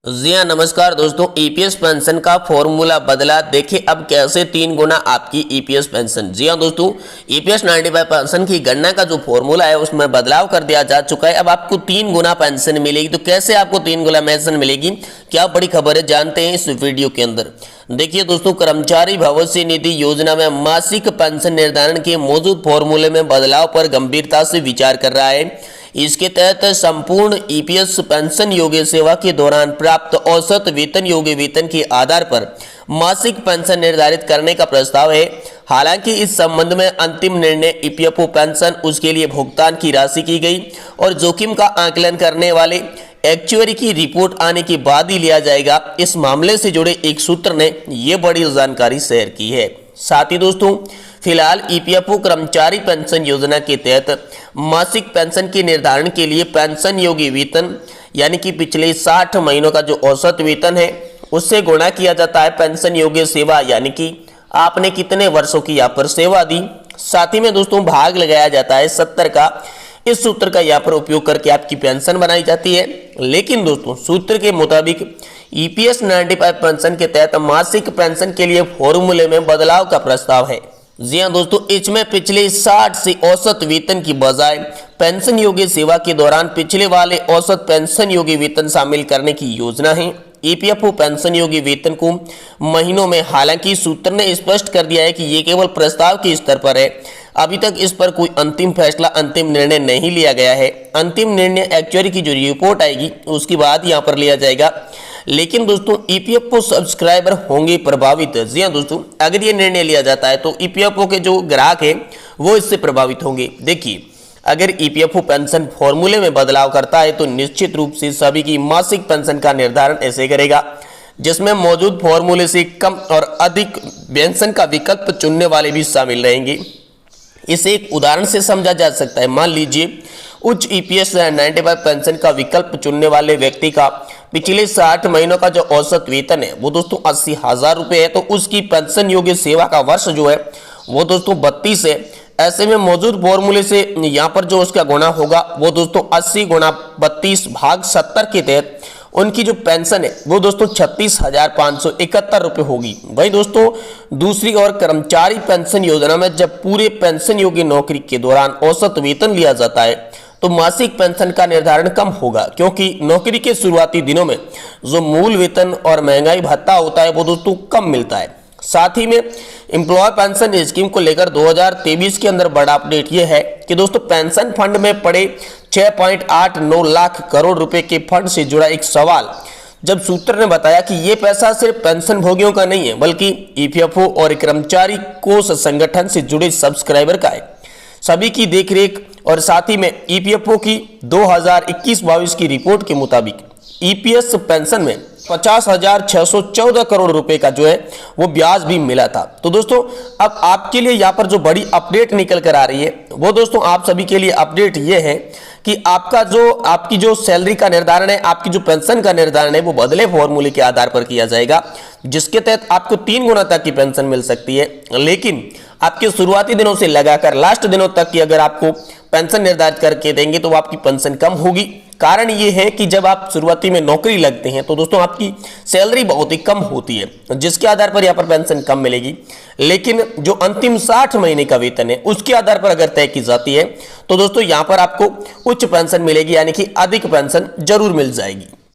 जी हाँ, नमस्कार दोस्तों। ईपीएस पेंशन का फॉर्मूला बदला। देखिए अब कैसे 3 गुना आपकी ईपीएस पेंशन। जी हाँ दोस्तों, ईपीएस 95 पेंशन की गणना का जो फॉर्मूला है उसमें बदलाव कर दिया जा चुका है। अब आपको 3 गुना पेंशन मिलेगी। तो कैसे आपको 3 गुना पेंशन मिलेगी, क्या बड़ी खबर है, जानते हैं इस वीडियो के अंदर। देखिए दोस्तों, कर्मचारी भविष्य निधि योजना में मासिक पेंशन निर्धारण के मौजूद फॉर्मूले में बदलाव पर गंभीरता से विचार कर रहा है। इसके तहत संपूर्ण ईपीएस पेंशन योग्य सेवा के दौरान प्राप्त औसत वेतन योग्य वेतन के आधार पर मासिक पेंशन निर्धारित करने का प्रस्ताव है। हालांकि इस संबंध में अंतिम निर्णय ईपीएफओ पेंशन उसके लिए भुगतान की राशि की गई और जोखिम का आकलन करने वाले एक्चुअरी की रिपोर्ट आने के बाद ही लिया जाएगा। इस मामले से जुड़े एक सूत्र ने यह बड़ी जानकारी शेयर की है। साथ ही दोस्तों, फिलहाल ईपीएफओ कर्मचारी पेंशन योजना के तहत मासिक पेंशन के निर्धारण के लिए पेंशन योग्य वेतन यानी कि पिछले 60 महीनों का जो औसत वेतन है उससे गुणा किया जाता है पेंशन योग्य सेवा, यानी कि आपने कितने वर्षों की यहाँ पर सेवा दी। साथ ही में दोस्तों भाग लगाया जाता है 70 का। इस सूत्र का यहाँ पर उपयोग करके आपकी पेंशन बनाई जाती है। लेकिन दोस्तों, सूत्र के मुताबिक ईपीएस 95 पेंशन के तहत मासिक पेंशन के लिए फॉर्मूले में बदलाव का प्रस्ताव है। जी हाँ दोस्तों, इसमें पिछले 60 से औसत वेतन की बजाय पेंशन योग्य सेवा के दौरान पिछले वाले औसत पेंशन योग्य वेतन शामिल करने की योजना है। ईपीएफओ पेंशन योग्य वेतन को महीनों में, हालांकि सूत्र ने स्पष्ट कर दिया है कि ये केवल प्रस्ताव के स्तर पर है। अभी तक इस पर कोई अंतिम फैसला, अंतिम निर्णय नहीं लिया गया है। अंतिम निर्णय एक्चुअरी की जो रिपोर्ट आएगी उसके बाद यहाँ पर लिया जाएगा। लेकिन दोस्तों, ईपीएफओ सब्सक्राइबर होंगे प्रभावित। जी हाँ दोस्तों, अगर ये निर्णय लिया जाता है तो ईपीएफओ के जो ग्राहक है वो इससे प्रभावित होंगे। देखिए, अगर ईपीएफओ पेंशन फॉर्मूले में बदलाव करता है तो निश्चित रूप से सभी की मासिक पेंशन का निर्धारण ऐसे करेगा जिसमें मौजूद फॉर्मूले से कम और अधिक पेंशन का विकल्प चुनने वाले भी शामिल रहेंगे। इसे एक उदाहरण से समझा जा सकता है। मान लीजिए उच्च ईपीएस 95 पेंशन का विकल्प चुनने वाले व्यक्ति का पिछले 60 महीनों का जो औसत वेतन है वो दोस्तों 80,000 रुपये है। तो उसकी पेंशन योग्य सेवा का वर्ष जो है वो दोस्तों 32 है। ऐसे में मौजूद फॉर्मूले से यहाँ पर जो उसका गुणा होगा वो दोस्तों 80 गुणा 32 भाग 70 के तहत उनकी जो पेंशन है वो दोस्तों 36,571 रुपये होगी। वही दोस्तों, दूसरी ओर कर्मचारी पेंशन योजना में जब पूरे पेंशन योग्य नौकरी के दौरान औसत वेतन लिया जाता है तो मासिक पेंशन का निर्धारण कम होगा, क्योंकि नौकरी के शुरुआती दिनों में जो मूल वेतन और महंगाई भत्ता होता है वो दोस्तों कम मिलता है। साथ ही में एम्प्लॉय पेंशन स्कीम को लेकर 2023 के अंदर बड़ा अपडेट ये है कि दोस्तों पेंशन फंड में पड़े 6.89 लाख करोड़ रुपए के फंड से जुड़ा एक सवाल, जब सूत्र ने बताया कि ये पैसा सिर्फ पेंशन भोगियों का नहीं है बल्कि ईपीएफओ और कर्मचारी कोष संगठन से जुड़े सब्सक्राइबर का है। सभी की देखरेख और साथ ही में ईपीएफओ की 2021-22 की रिपोर्ट के मुताबिक ईपीएस पेंशन में 50,614 करोड़ रुपए का जो है वो ब्याज भी मिला था। तो दोस्तों, अब आपके लिए यहाँ पर जो बड़ी अपडेट निकल कर आ रही है वो दोस्तों आप सभी के लिए अपडेट ये है कि आपकी जो सैलरी का निर्धारण है, आपकी जो पेंशन का निर्धारण है वो बदले फॉर्मूले के आधार पर किया जाएगा, जिसके तहत आपको 3 गुना तक की पेंशन मिल सकती है। लेकिन आपके शुरुआती दिनों से लगाकर लास्ट दिनों तक की अगर आपको पेंशन निर्धारित करके देंगे तो आपकी पेंशन कम होगी। कारण ये है कि जब आप शुरुआती में नौकरी लगते हैं तो दोस्तों आपकी सैलरी बहुत ही कम होती है, जिसके आधार पर यहाँ पर पेंशन कम मिलेगी। लेकिन जो अंतिम 60 महीने का वेतन है उसके आधार पर अगर तय की जाती है तो दोस्तों यहाँ पर आपको उच्च पेंशन मिलेगी, यानी कि अधिक पेंशन जरूर मिल जाएगी।